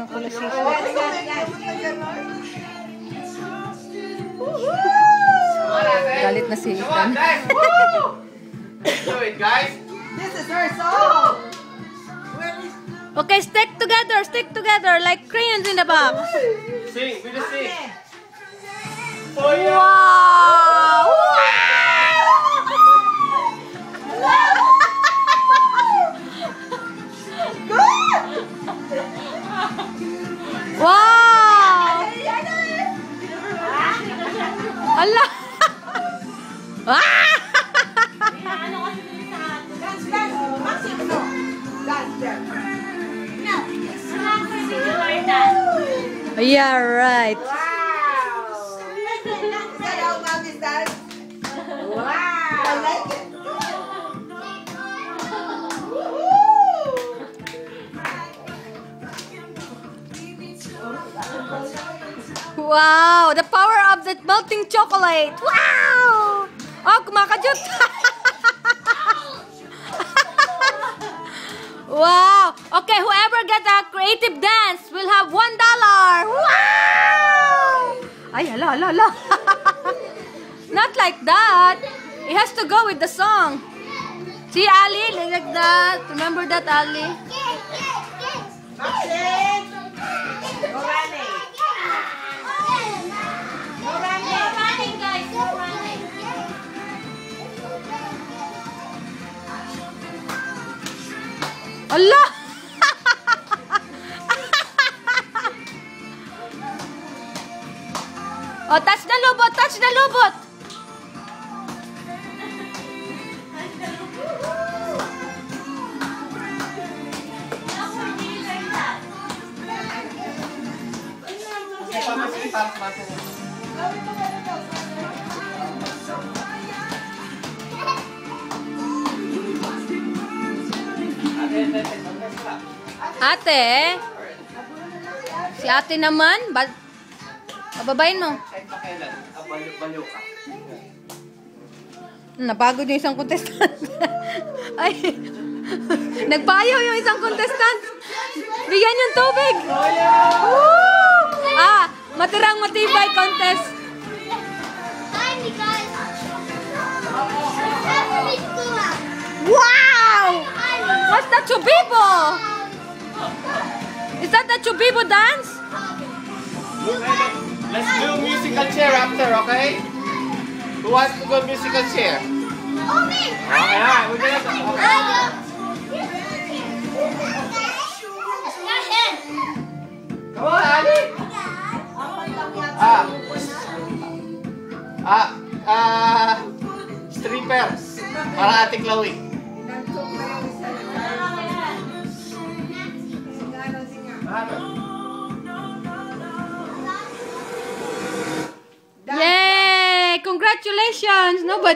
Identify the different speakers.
Speaker 1: mga kulasisi. Galit na si Ethan.
Speaker 2: Do it, guys.
Speaker 3: This is her song.
Speaker 1: Okay, stick together like crayons in the box.
Speaker 2: Sing, we just sing.
Speaker 1: Wow! Wow! Allah! Ah! Yeah, right.
Speaker 3: Wow. Is that how mommy's done? Wow. I like it.
Speaker 1: Wow, the power of the melting chocolate. Wow! Oh, kumakajut. Wow. Okay, whoever gets a creative dance will have $1. Wow! Ay, hala. Not like that. It has to go with the song. See, Ali, like that. Remember that, Ali?
Speaker 3: Maxine. Go running. Go running.
Speaker 4: Go running, guys. Go running.
Speaker 1: Allah! Oh, touch the lubot! Touch the lubot! Ate, si ate naman, bababayin mo.
Speaker 2: Baliw ka.
Speaker 1: Napagod yung isang contestant. Ay, nagpayaw yung isang contestant. Bigyan yung tubig. Woo! Ah, matirang matibay contest. Wow! What's that Chubibo? Is that the Chubibo dance?
Speaker 2: Let's do musical chair after, okay? Who wants to go musical chair?
Speaker 4: Oh, me!
Speaker 2: Okay, alright, we're gonna go. Okay. Come on, Ali! Stripper. Para Ate Chloe.
Speaker 1: Yay! Congratulations! Nobody